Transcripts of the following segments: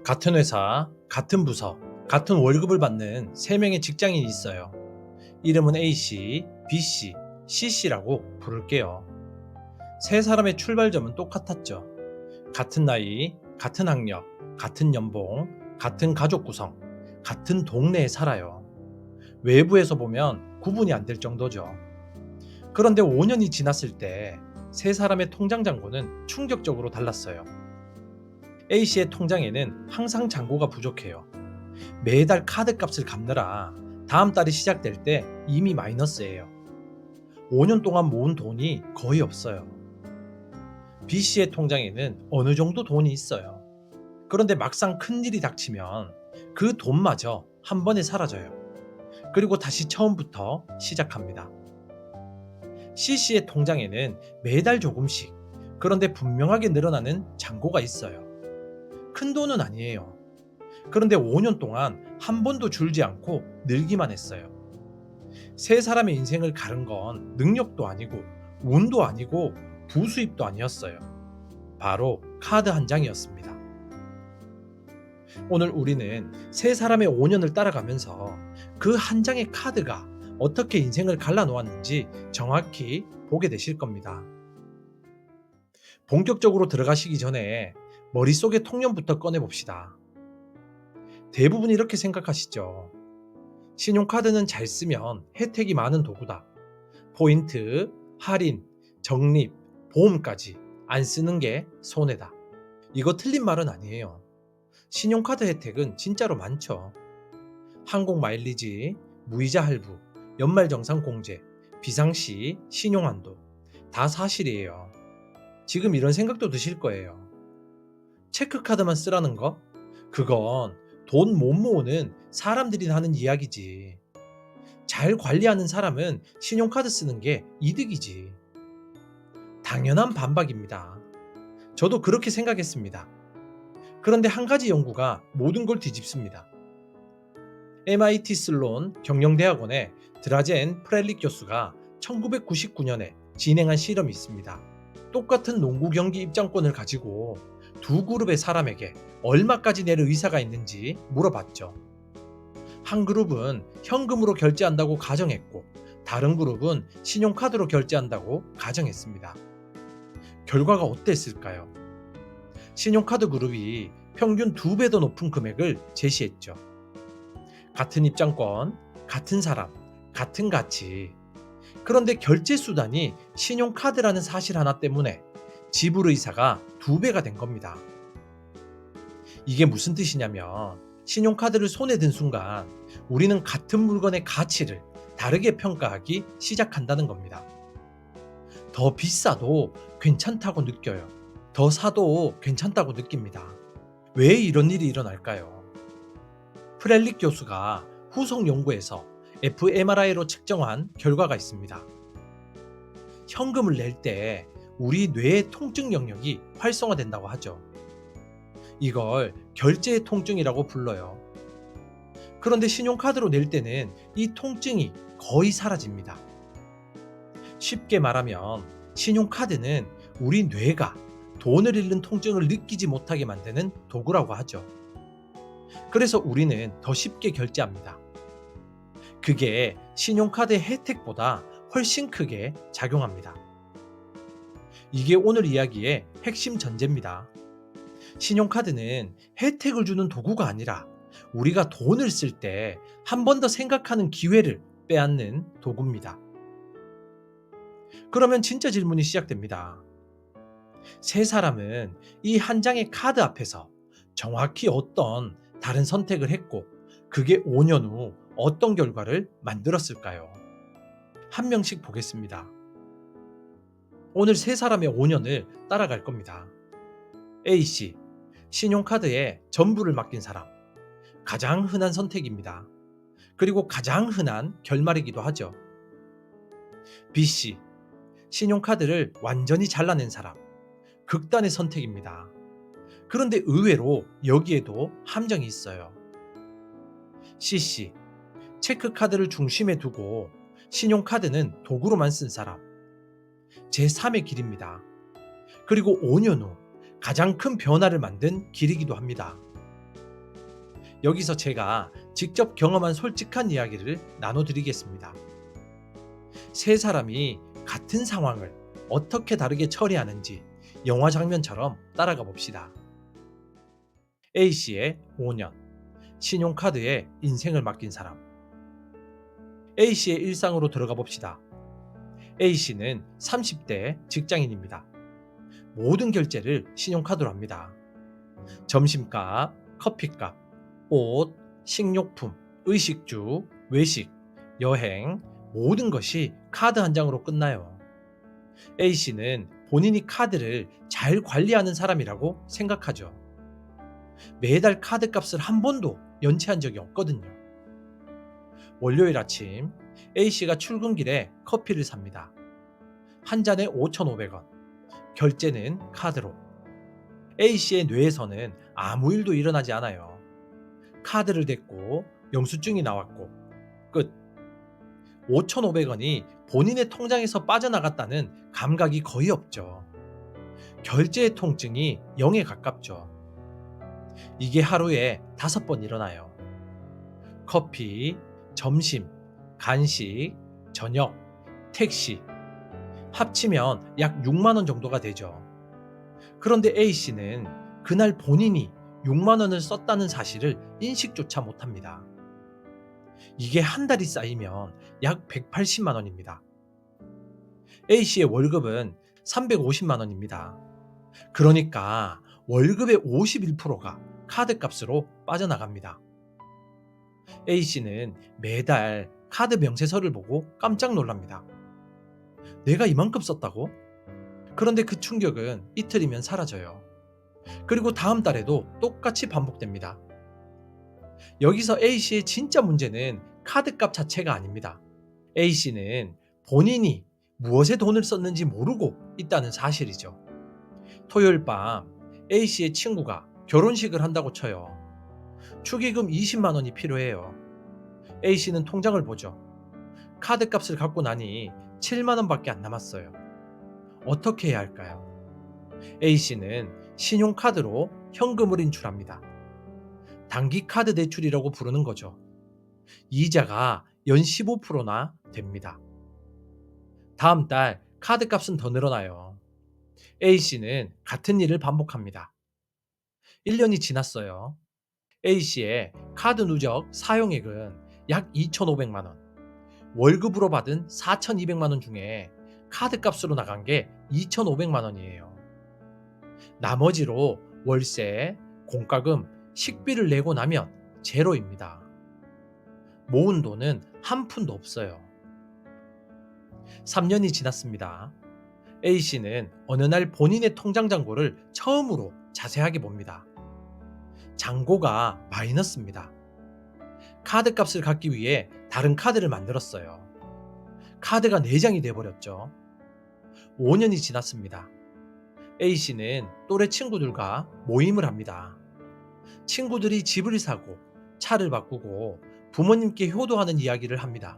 같은 회사, 같은 부서, 같은 월급을 받는 3명의 직장인이 있어요. 이름은 A씨, B씨, C씨라고 부를게요. 세 사람의 출발점은 똑같았죠. 같은 나이, 같은 학력, 같은 연봉, 같은 가족 구성, 같은 동네에 살아요. 외부에서 보면 구분이 안 될 정도죠. 그런데 5년이 지났을 때 세 사람의 통장 잔고는 충격적으로 달랐어요. A씨의 통장에는 항상 잔고가 부족해요. 매달 카드 값을 갚느라 다음 달이 시작될 때 이미 마이너스예요. 5년 동안 모은 돈이 거의 없어요. B씨의 통장에는 어느 정도 돈이 있어요. 그런데 막상 큰일이 닥치면 그 돈마저 한 번에 사라져요. 그리고 다시 처음부터 시작합니다. C씨의 통장에는 매달 조금씩, 그런데 분명하게 늘어나는 잔고가 있어요. 큰 돈은 아니에요. 그런데 5년 동안 한 번도 줄지 않고 늘기만 했어요. 세 사람의 인생을 가른 건 능력도 아니고 운도 아니고 부수입도 아니었어요. 바로 카드 한 장이었습니다. 오늘 우리는 세 사람의 5년을 따라가면서 그 한 장의 카드가 어떻게 인생을 갈라놓았는지 정확히 보게 되실 겁니다. 본격적으로 들어가시기 전에 머릿속의 통념부터 꺼내봅시다. 대부분 이렇게 생각하시죠. 신용카드는 잘 쓰면 혜택이 많은 도구다. 포인트, 할인, 적립, 보험까지 안 쓰는 게 손해다. 이거 틀린 말은 아니에요. 신용카드 혜택은 진짜로 많죠. 항공 마일리지, 무이자 할부, 연말정산공제, 비상시 신용한도 다 사실이에요. 지금 이런 생각도 드실 거예요. 체크카드만 쓰라는 거? 그건 돈 못 모으는 사람들이 하는 이야기지. 잘 관리하는 사람은 신용카드 쓰는 게 이득이지. 당연한 반박입니다. 저도 그렇게 생각했습니다. 그런데 한 가지 연구가 모든 걸 뒤집습니다. MIT 슬론 경영대학원의 드라젠 프렐릭 교수가 1999년에 진행한 실험이 있습니다. 똑같은 농구 경기 입장권을 가지고 두 그룹의 사람에게 얼마까지 낼 의사가 있는지 물어봤죠. 한 그룹은 현금으로 결제한다고 가정했고, 다른 그룹은 신용카드로 결제한다고 가정했습니다. 결과가 어땠을까요? 신용카드 그룹이 평균 2배 더 높은 금액을 제시했죠. 같은 입장권, 같은 사람, 같은 가치. 그런데 결제 수단이 신용카드라는 사실 하나 때문에 지불 의사가 2배가 된 겁니다. 이게 무슨 뜻이냐면, 신용카드를 손에 든 순간 우리는 같은 물건의 가치를 다르게 평가하기 시작한다는 겁니다. 더 비싸도 괜찮다고 느껴요. 더 사도 괜찮다고 느낍니다. 왜 이런 일이 일어날까요? 프렐릭 교수가 후속 연구에서 fMRI로 측정한 결과가 있습니다. 현금을 낼 때 우리 뇌의 통증 영역이 활성화된다고 하죠. 이걸 결제의 통증이라고 불러요. 그런데 신용카드로 낼 때는 이 통증이 거의 사라집니다. 쉽게 말하면 신용카드는 우리 뇌가 돈을 잃는 통증을 느끼지 못하게 만드는 도구라고 하죠. 그래서 우리는 더 쉽게 결제합니다. 그게 신용카드의 혜택보다 훨씬 크게 작용합니다. 이게 오늘 이야기의 핵심 전제입니다. 신용카드는 혜택을 주는 도구가 아니라 우리가 돈을 쓸 때 한 번 더 생각하는 기회를 빼앗는 도구입니다. 그러면 진짜 질문이 시작됩니다. 세 사람은 이 한 장의 카드 앞에서 정확히 어떤 다른 선택을 했고, 그게 5년 후 어떤 결과를 만들었을까요? 한 명씩 보겠습니다. 오늘 세 사람의 5년을 따라갈 겁니다. A씨, 신용카드에 전부를 맡긴 사람. 가장 흔한 선택입니다. 그리고 가장 흔한 결말이기도 하죠. B씨, 신용카드를 완전히 잘라낸 사람. 극단의 선택입니다. 그런데 의외로 여기에도 함정이 있어요. C씨, 체크카드를 중심에 두고 신용카드는 도구로만 쓴 사람. 제3의 길입니다. 그리고 5년 후 가장 큰 변화를 만든 길이기도 합니다. 여기서 제가 직접 경험한 솔직한 이야기를 나눠드리겠습니다. 세 사람이 같은 상황을 어떻게 다르게 처리하는지 영화 장면처럼 따라가 봅시다. A씨의 5년, 신용카드에 인생을 맡긴 사람. A씨의 일상으로 들어가 봅시다. A씨는 30대 직장인입니다. 모든 결제를 신용카드로 합니다. 점심값, 커피값, 옷, 식료품, 의식주, 외식, 여행, 모든 것이 카드 한 장으로 끝나요. A씨는 본인이 카드를 잘 관리하는 사람이라고 생각하죠. 매달 카드 값을 한 번도 연체한 적이 없거든요. 월요일 아침 A씨가 출근길에 커피를 삽니다. 한 잔에 5,500원. 결제는 카드로. A씨의 뇌에서는 아무 일도 일어나지 않아요. 카드를 댔고 영수증이 나왔고 끝. 5,500원이 본인의 통장에서 빠져나갔다는 감각이 거의 없죠. 결제의 통증이 0에 가깝죠. 이게 하루에 5번 일어나요. 커피, 점심, 간식, 저녁, 택시. 합치면 약 6만 원 정도가 되죠. 그런데 A씨는 그날 본인이 6만 원을 썼다는 사실을 인식조차 못합니다. 이게 한 달이 쌓이면 약 180만 원입니다. A씨의 월급은 350만 원입니다. 그러니까 월급의 51%가 카드값으로 빠져나갑니다. A씨는 매달 카드 명세서를 보고 깜짝 놀랍니다. 내가 이만큼 썼다고? 그런데 그 충격은 이틀이면 사라져요. 그리고 다음 달에도 똑같이 반복됩니다. 여기서 A씨의 진짜 문제는 카드값 자체가 아닙니다. A씨는 본인이 무엇에 돈을 썼는지 모르고 있다는 사실이죠. 토요일 밤 A씨의 친구가 결혼식을 한다고 쳐요. 축의금 20만 원이 필요해요. A씨는 통장을 보죠. 카드값을 갖고 나니 7만 원밖에 안 남았어요. 어떻게 해야 할까요? A씨는 신용카드로 현금을 인출합니다. 단기 카드 대출이라고 부르는 거죠. 이자가 연 15%나 됩니다. 다음 달 카드값은 더 늘어나요. A씨는 같은 일을 반복합니다. 1년이 지났어요. A씨의 카드 누적 사용액은 약 2,500만 원. 월급으로 받은 4,200만 원 중에 카드값으로 나간 게 2,500만 원이에요. 나머지로 월세, 공과금, 식비를 내고 나면 제로입니다. 모은 돈은 한 푼도 없어요. 3년이 지났습니다. A씨는 어느 날 본인의 통장 잔고를 처음으로 자세하게 봅니다. 잔고가 마이너스입니다. 카드값을 갚기 위해 다른 카드를 만들었어요. 카드가 4장이 돼버렸죠. 5년이 지났습니다. A씨는 또래 친구들과 모임을 합니다. 친구들이 집을 사고 차를 바꾸고 부모님께 효도하는 이야기를 합니다.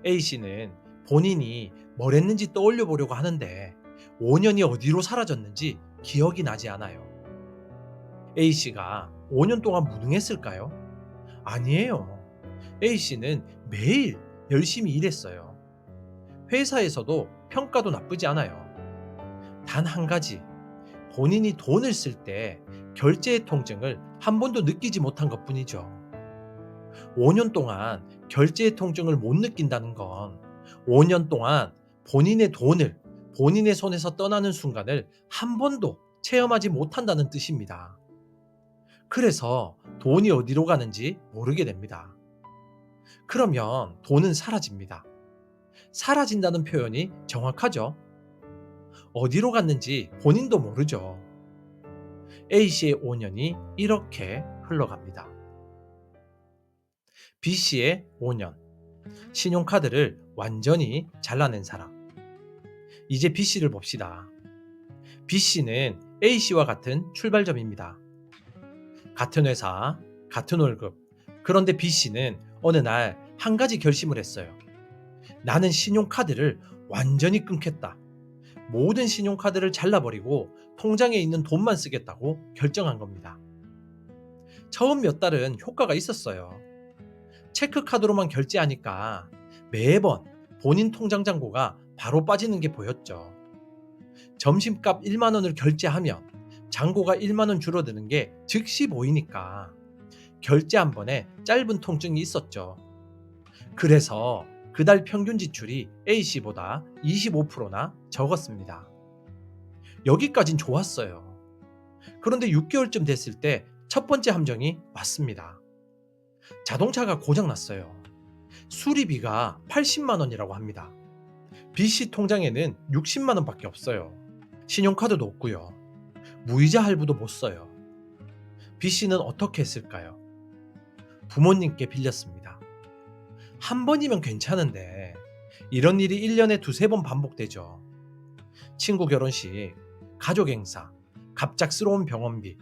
A씨는 본인이 뭘 했는지 떠올려 보려고 하는데 5년이 어디로 사라졌는지 기억이 나지 않아요. A씨가 5년 동안 무능했을까요? 아니에요. A씨는 매일 열심히 일했어요. 회사에서도 평가도 나쁘지 않아요. 단 한 가지, 본인이 돈을 쓸 때 결제의 통증을 한 번도 느끼지 못한 것 뿐이죠. 5년 동안 결제의 통증을 못 느낀다는 건 5년 동안 본인의 돈을 본인의 손에서 떠나는 순간을 한 번도 체험하지 못한다는 뜻입니다. 그래서 돈이 어디로 가는지 모르게 됩니다. 그러면 돈은 사라집니다. 사라진다는 표현이 정확하죠? 어디로 갔는지 본인도 모르죠. A씨의 5년이 이렇게 흘러갑니다. B씨의 5년. 신용카드를 완전히 잘라낸 사람. 이제 B씨를 봅시다. B씨는 A씨와 같은 출발점입니다. 같은 회사, 같은 월급. 그런데 B씨는 어느 날 한 가지 결심을 했어요. 나는 신용카드를 완전히 끊겠다. 모든 신용카드를 잘라버리고 통장에 있는 돈만 쓰겠다고 결정한 겁니다. 처음 몇 달은 효과가 있었어요. 체크카드로만 결제하니까 매번 본인 통장 잔고가 바로 빠지는 게 보였죠. 점심값 1만 원을 결제하면 잔고가 1만 원 줄어드는 게 즉시 보이니까 결제 한 번에 짧은 통증이 있었죠. 그래서 그달 평균 지출이 A씨보다 25%나 적었습니다. 여기까진 좋았어요. 그런데 6개월쯤 됐을 때 첫 번째 함정이 왔습니다. 자동차가 고장났어요. 수리비가 80만 원이라고 합니다. B씨 통장에는 60만 원밖에 없어요. 신용카드도 없고요. 무이자 할부도 못 써요. B씨는 어떻게 했을까요? 부모님께 빌렸습니다. 한 번이면 괜찮은데 이런 일이 1년에 두세 번 반복되죠. 친구 결혼식, 가족 행사, 갑작스러운 병원비.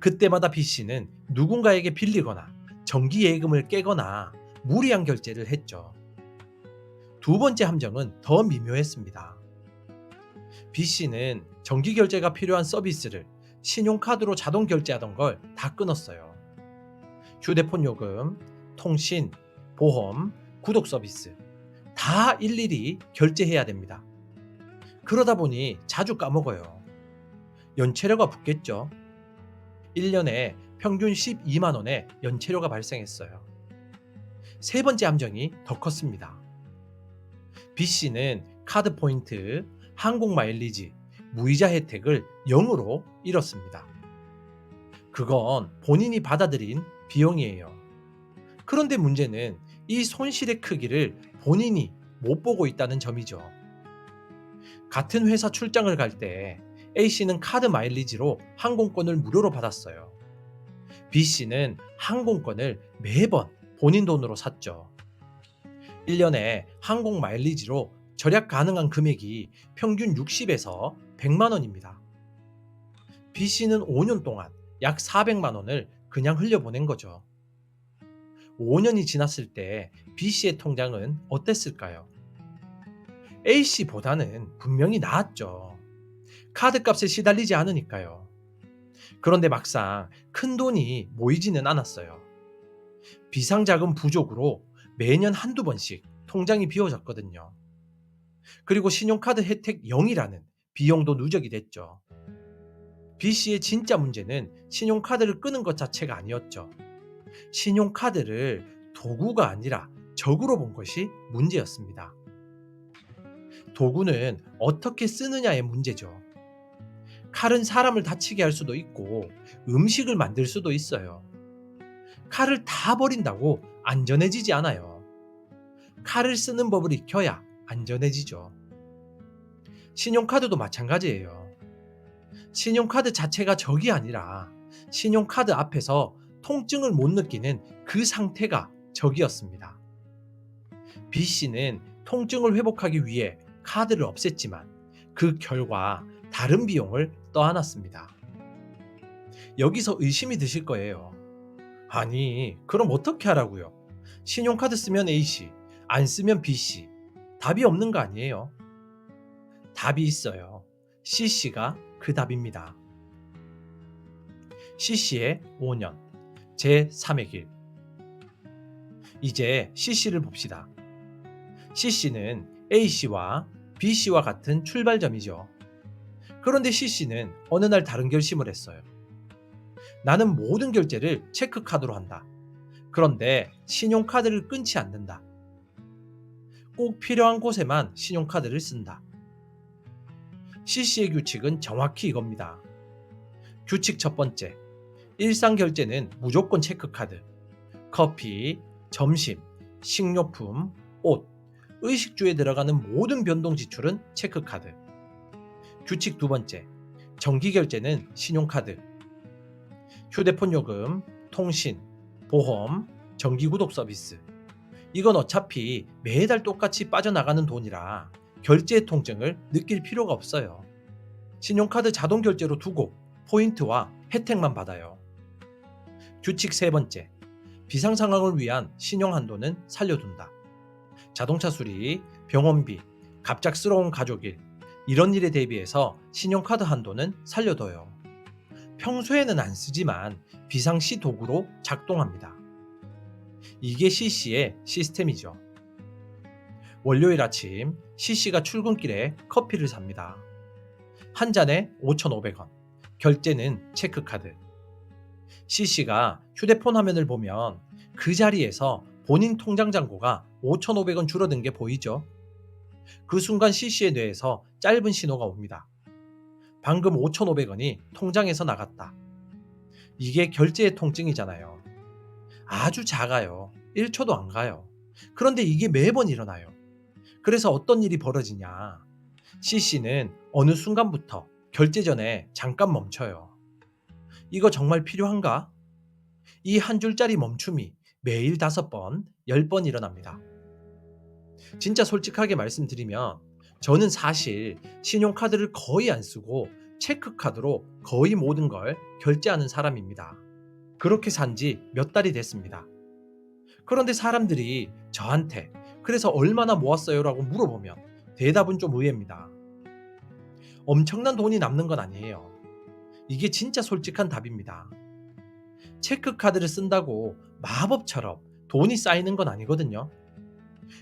그때마다 B씨는 누군가에게 빌리거나 정기 예금을 깨거나 무리한 결제를 했죠. 두 번째 함정은 더 미묘했습니다. B씨는 정기 결제가 필요한 서비스를 신용카드로 자동 결제하던 걸 다 끊었어요. 휴대폰 요금, 통신, 보험, 구독 서비스 다 일일이 결제해야 됩니다. 그러다 보니 자주 까먹어요. 연체료가 붙겠죠. 1년에 평균 12만 원의 연체료가 발생했어요. 세 번째 함정이 더 컸습니다. B씨는 카드 포인트, 항공 마일리지, 무이자 혜택을 0으로 잃었습니다. 그건 본인이 받아들인 비용이에요. 그런데 문제는 이 손실의 크기를 본인이 못 보고 있다는 점이죠. 같은 회사 출장을 갈 때 A씨는 카드 마일리지로 항공권을 무료로 받았어요. B씨는 항공권을 매번 본인 돈으로 샀죠. 1년에 항공 마일리지로 절약 가능한 금액이 평균 60에서 100만 원입니다. B씨는 5년 동안 약 400만 원을 그냥 흘려보낸 거죠. 5년이 지났을 때 B씨의 통장은 어땠을까요? A씨보다는 분명히 나았죠. 카드값에 시달리지 않으니까요. 그런데 막상 큰 돈이 모이지는 않았어요. 비상자금 부족으로 매년 한두 번씩 통장이 비워졌거든요. 그리고 신용카드 혜택 0이라는 비용도 누적이 됐죠. B씨의 진짜 문제는 신용카드를 끄는 것 자체가 아니었죠. 신용카드를 도구가 아니라 적으로 본 것이 문제였습니다. 도구는 어떻게 쓰느냐의 문제죠. 칼은 사람을 다치게 할 수도 있고 음식을 만들 수도 있어요. 칼을 다 버린다고 안전해지지 않아요. 칼을 쓰는 법을 익혀야 안전해지죠. 신용카드도 마찬가지예요. 신용카드 자체가 적이 아니라 신용카드 앞에서 통증을 못 느끼는 그 상태가 적이었습니다. B씨는 통증을 회복하기 위해 카드를 없앴지만 그 결과 다른 비용을 떠안았습니다. 여기서 의심이 드실 거예요. 아니, 그럼 어떻게 하라고요? 신용카드 쓰면 A씨, 안 쓰면 B씨. 답이 없는 거 아니에요? 답이 있어요. C씨가 그 답입니다. C씨의 5년, 제3의 길. 이제 C씨를 봅시다. C씨는 A씨와 B씨와 같은 출발점이죠. 그런데 C씨는 어느 날 다른 결심을 했어요. 나는 모든 결제를 체크카드로 한다. 그런데 신용카드를 끊지 않는다. 꼭 필요한 곳에만 신용카드를 쓴다. C씨의 규칙은 정확히 이겁니다. 규칙 첫 번째, 일상 결제는 무조건 체크카드. 커피, 점심, 식료품, 옷, 의식주에 들어가는 모든 변동 지출은 체크카드. 규칙 두 번째, 정기 결제는 신용카드. 휴대폰 요금, 통신, 보험, 정기 구독 서비스. 이건 어차피 매달 똑같이 빠져나가는 돈이라 결제의 통증을 느낄 필요가 없어요. 신용카드 자동 결제로 두고 포인트와 혜택만 받아요. 규칙 세 번째, 비상 상황을 위한 신용 한도는 살려둔다. 자동차 수리, 병원비, 갑작스러운 가족일, 이런 일에 대비해서 신용카드 한도는 살려둬요. 평소에는 안 쓰지만 비상시 도구로 작동합니다. 이게 CC의 시스템이죠. 월요일 아침 CC가 출근길에 커피를 삽니다. 한 잔에 5,500원, 결제는 체크카드. CC가 휴대폰 화면을 보면 그 자리에서 본인 통장 잔고가 5,500원 줄어든 게 보이죠? 그 순간 CC의 뇌에서 짧은 신호가 옵니다. 방금 5,500원이 통장에서 나갔다. 이게 결제의 통증이잖아요. 아주 작아요. 1초도 안 가요. 그런데 이게 매번 일어나요. 그래서 어떤 일이 벌어지냐? CC는 어느 순간부터 결제 전에 잠깐 멈춰요. 이거 정말 필요한가? 이 한 줄짜리 멈춤이 매일 5번, 10번 일어납니다. 진짜 솔직하게 말씀드리면 저는 사실 신용카드를 거의 안 쓰고 체크카드로 거의 모든 걸 결제하는 사람입니다. 그렇게 산지 몇 달이 됐습니다. 그런데 사람들이 저한테 그래서 얼마나 모았어요? 라고 물어보면 대답은 좀 의외입니다. 엄청난 돈이 남는 건 아니에요. 이게 진짜 솔직한 답입니다. 체크카드를 쓴다고 마법처럼 돈이 쌓이는 건 아니거든요.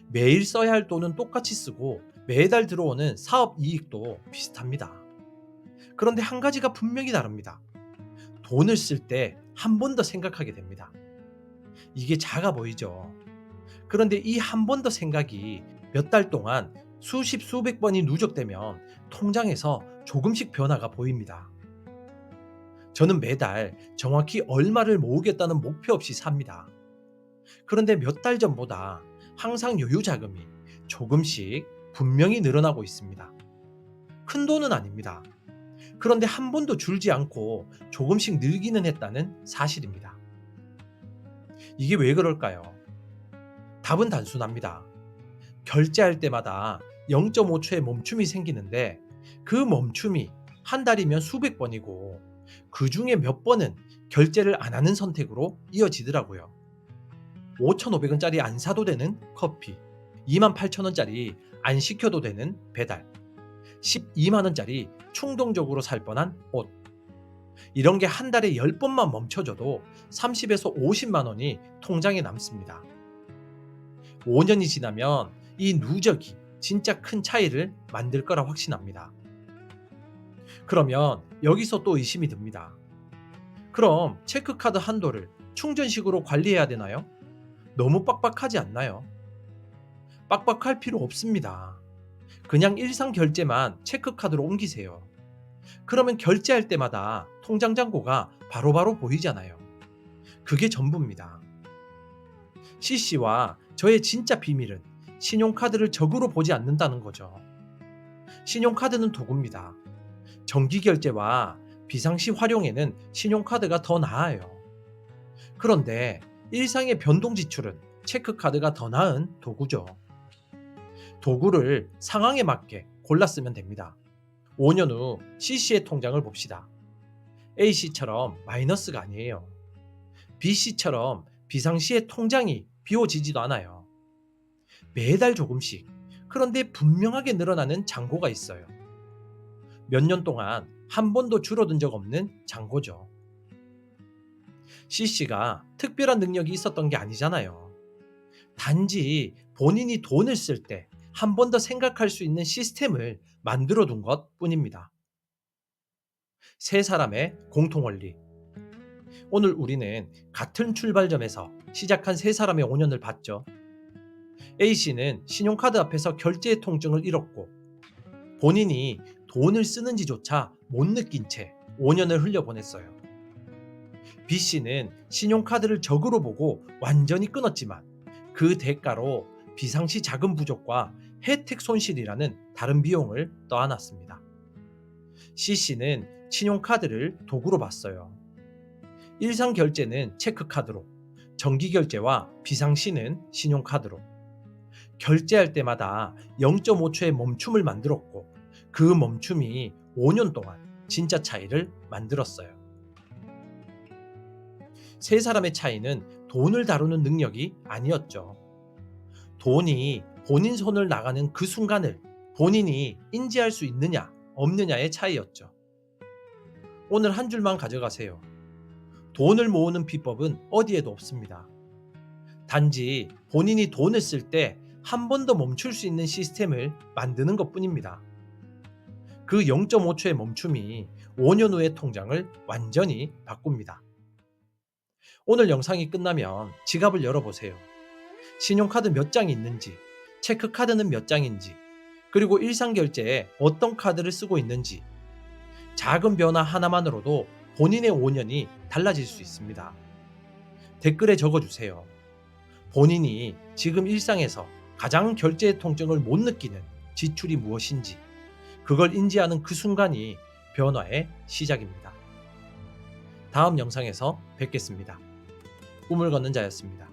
매일 써야 할 돈은 똑같이 쓰고 매달 들어오는 사업 이익도 비슷합니다. 그런데 한 가지가 분명히 다릅니다. 돈을 쓸 때 한 번 더 생각하게 됩니다. 이게 작아 보이죠. 그런데 이 한 번 더 생각이 몇 달 동안 수십 수백 번이 누적되면 통장에서 조금씩 변화가 보입니다. 저는 매달 정확히 얼마를 모으겠다는 목표 없이 삽니다. 그런데 몇 달 전보다 항상 여유 자금이 조금씩 분명히 늘어나고 있습니다. 큰 돈은 아닙니다. 그런데 한 번도 줄지 않고 조금씩 늘기는 했다는 사실입니다. 이게 왜 그럴까요? 답은 단순합니다. 결제할 때마다 0.5초의 멈춤이 생기는데 그 멈춤이 한 달이면 수백 번이고 그 중에 몇 번은 결제를 안 하는 선택으로 이어지더라고요. 5,500원짜리 안 사도 되는 커피, 28,000원짜리 안 시켜도 되는 배달, 12만원짜리 충동적으로 살 뻔한 옷. 이런 게 한 달에 10번만 멈춰져도 30에서 50만원이 통장에 남습니다. 5년이 지나면 이 누적이 진짜 큰 차이를 만들 거라 확신합니다. 그러면 여기서 또 의심이 듭니다. 그럼 체크카드 한도를 충전식으로 관리해야 되나요? 너무 빡빡하지 않나요? 빡빡할 필요 없습니다. 그냥 일상 결제만 체크카드로 옮기세요. 그러면 결제할 때마다 통장 잔고가 바로바로 보이잖아요. 그게 전부입니다. CC와 저의 진짜 비밀은 신용카드를 적으로 보지 않는다는 거죠. 신용카드는 도구입니다. 정기결제와 비상시 활용에는 신용카드가 더 나아요. 그런데 일상의 변동 지출은 체크카드가 더 나은 도구죠. 도구를 상황에 맞게 골라 쓰면 됩니다. 5년 후 CC의 통장을 봅시다. A씨처럼 마이너스가 아니에요. B씨처럼 비상시에 통장이 비워지지도 않아요. 매달 조금씩, 그런데 분명하게 늘어나는 잔고가 있어요. 몇 년 동안 한 번도 줄어든 적 없는 잔고죠. CC가 특별한 능력이 있었던 게 아니잖아요. 단지 본인이 돈을 쓸 때 한 번 더 생각할 수 있는 시스템을 만들어 둔 것 뿐입니다. 세 사람의 공통 원리. 오늘 우리는 같은 출발점에서 시작한 세 사람의 5년을 봤죠. A씨는 신용카드 앞에서 결제의 통증을 잃었고 본인이 돈을 쓰는지조차 못 느낀 채 5년을 흘려보냈어요. B씨는 신용카드를 적으로 보고 완전히 끊었지만 그 대가로 비상시 자금 부족과 혜택 손실이라는 다른 비용을 떠안았습니다. C씨는 신용카드를 도구로 봤어요. 일상 결제는 체크카드로, 정기 결제와 비상시는 신용카드로. 결제할 때마다 0.5초의 멈춤을 만들었고 그 멈춤이 5년 동안 진짜 차이를 만들었어요. 세 사람의 차이는 돈을 다루는 능력이 아니었죠. 돈이 본인 손을 나가는 그 순간을 본인이 인지할 수 있느냐 없느냐의 차이였죠. 오늘 한 줄만 가져가세요. 돈을 모으는 비법은 어디에도 없습니다. 단지 본인이 돈을 쓸 때 한 번 더 멈출 수 있는 시스템을 만드는 것 뿐입니다. 그 0.5초의 멈춤이 5년 후의 통장을 완전히 바꿉니다. 오늘 영상이 끝나면 지갑을 열어보세요. 신용카드 몇 장이 있는지, 체크카드는 몇 장인지, 그리고 일상결제에 어떤 카드를 쓰고 있는지, 작은 변화 하나만으로도 본인의 5년이 달라질 수 있습니다. 댓글에 적어주세요. 본인이 지금 일상에서 가장 결제 통증을 못 느끼는 지출이 무엇인지, 그걸 인지하는 그 순간이 변화의 시작입니다. 다음 영상에서 뵙겠습니다. 꿈을 걷는 자였습니다.